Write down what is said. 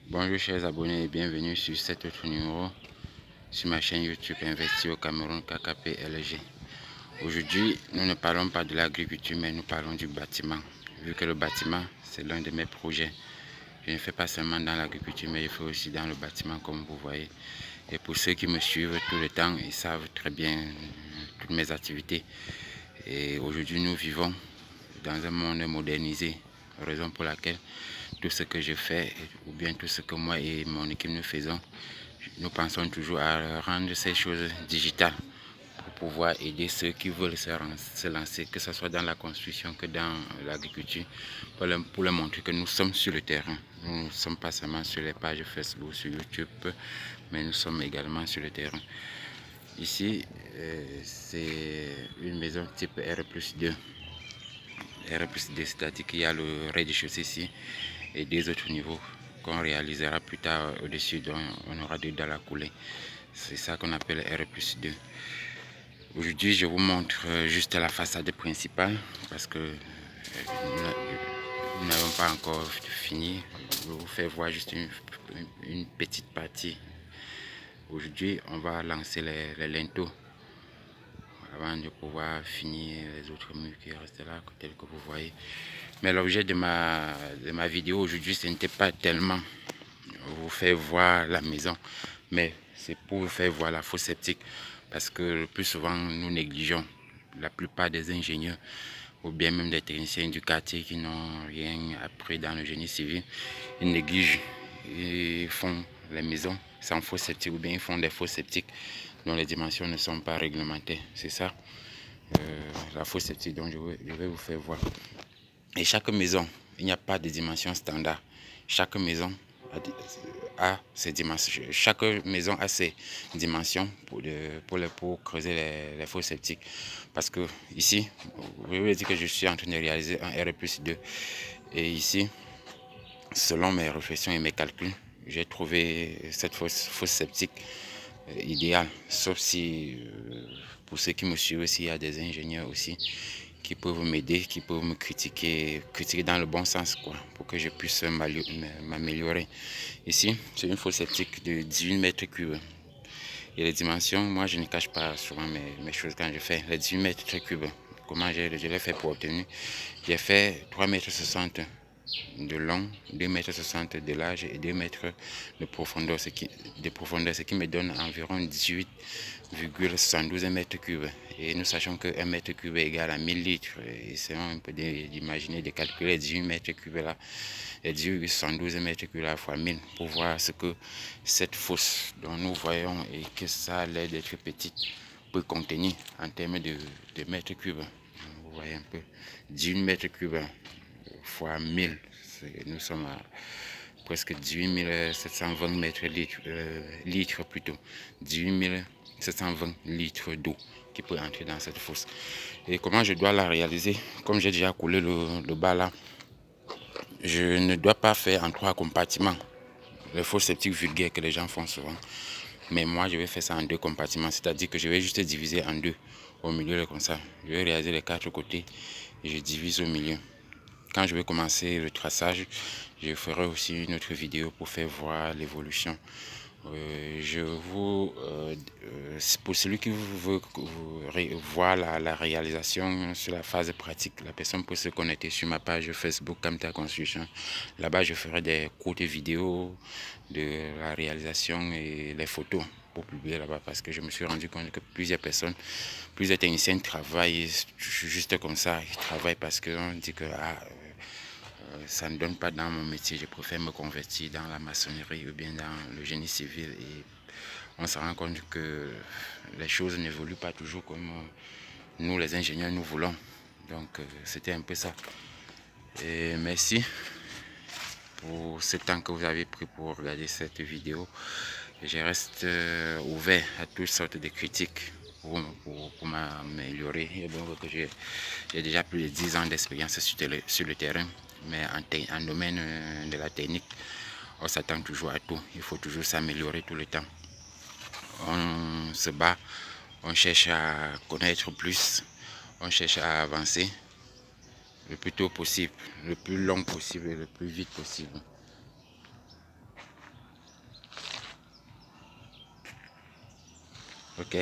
Bonjour chers abonnés et bienvenue sur cet autre numéro sur ma chaîne YouTube Investir au Cameroun KKPLG. Aujourd'hui, nous ne parlons pas de l'agriculture mais nous parlons du bâtiment. Vu que le bâtiment, c'est l'un de mes projets. Je ne fais pas seulement dans l'agriculture mais je fais aussi dans le bâtiment comme vous voyez. Et pour ceux qui me suivent tout le temps, ils savent très bien toutes mes activités. Et aujourd'hui, nous vivons dans un monde modernisé, raison pour laquelle tout ce que je fais, ou bien tout ce que moi et mon équipe nous faisons, nous pensons toujours à rendre ces choses digitales pour pouvoir aider ceux qui veulent se lancer, que ce soit dans la construction que dans l'agriculture, pour leur montrer que nous sommes sur le terrain. Nous ne sommes pas seulement sur les pages Facebook, sur YouTube, mais nous sommes également sur le terrain. Ici, c'est une maison type R+2. R+2, c'est-à-dire qu'il y a le rez-de-chaussée ici et deux autres niveaux qu'on réalisera plus tard au-dessus, dont on aura deux dans la coulée. C'est ça qu'on appelle R+2. Aujourd'hui, je vous montre juste la façade principale parce que nous n'avons pas encore fini. Je vous fais voir juste une petite partie. Aujourd'hui, on va lancer les linteaux avant de pouvoir finir les autres murs qui restent là, tels que vous voyez. Mais l'objet de ma vidéo aujourd'hui, ce n'était pas tellement vous faire voir la maison, mais c'est pour vous faire voir la fosse septique, parce que le plus souvent, nous négligeons. La plupart des ingénieurs, ou bien même des techniciens du quartier qui n'ont rien appris dans le génie civil, ils négligent, ils font les maisons sans fosse septique, ou bien ils font des fosses septiques dont les dimensions ne sont pas réglementées. C'est ça, la fosse septique dont je vais vous faire voir. Et chaque maison, il n'y a pas de dimension standard. Chaque maison a ses dimensions. Chaque maison a ses dimensions pour creuser les fosses septiques. Parce que ici, je vous dire que je suis en train de réaliser un R+2. Et ici, selon mes réflexions et mes calculs, j'ai trouvé cette fosse septique idéale. Sauf si, pour ceux qui me suivent aussi, il y a des ingénieurs aussi qui peuvent m'aider, qui peuvent me critiquer dans le bon sens, quoi, pour que je puisse m'améliorer. Ici, c'est une fosse septique de 18 mètres cubes. Et les dimensions, moi je ne cache pas souvent mes choses quand je fais. Les 18 mètres cubes, comment je l'ai fait pour obtenir? J'ai fait 3,60 m de long, 2,60 m de large et 2 mètres de profondeur, ce qui me donne environ 18,72 m3. Et nous sachons que 1 m3 est égal à 1000 litres. Et c'est un peu d'imaginer, de calculer 18 m3 là, et 18,72 m3 là fois 1000 pour voir ce que cette fosse dont nous voyons et que ça a l'air d'être petite peut contenir en termes de mètres cubes. Vous voyez un peu, 18 m3 fois 1000, nous sommes à presque 18 720 litres plutôt, 18 720 litres d'eau qui peut entrer dans cette fosse. Et comment je dois la réaliser? Comme j'ai déjà coulé le bas là, je ne dois pas faire en 3 compartiments, les fosses septiques vulgaires que les gens font souvent. Mais moi, je vais faire ça en 2 compartiments, c'est-à-dire que je vais juste diviser en 2 au milieu comme ça. Je vais réaliser les 4 côtés et je divise au milieu. Quand je vais commencer le traçage, je ferai aussi une autre vidéo pour faire voir l'évolution. Pour celui qui veut voir la réalisation sur la phase pratique, la personne peut se connecter sur ma page Facebook Kamta Construction. Là-bas, je ferai des courtes vidéos de la réalisation et les photos pour publier là-bas, parce que je me suis rendu compte que plusieurs techniciens travaillent juste comme ça. Ils travaillent parce qu'on dit que ça ne donne pas dans mon métier, je préfère me convertir dans la maçonnerie ou bien dans le génie civil. Et on se rend compte que les choses n'évoluent pas toujours comme nous les ingénieurs nous voulons. Donc c'était un peu ça. Et merci pour ce temps que vous avez pris pour regarder cette vidéo. Je reste ouvert à toutes sortes de critiques pour m'améliorer. J'ai déjà plus de 10 ans d'expérience sur le terrain, mais en domaine de la technique, on s'attend toujours à tout. Il faut toujours s'améliorer tout le temps. On se bat, on cherche à connaître plus, on cherche à avancer le plus tôt possible, le plus long possible et le plus vite possible. Ok.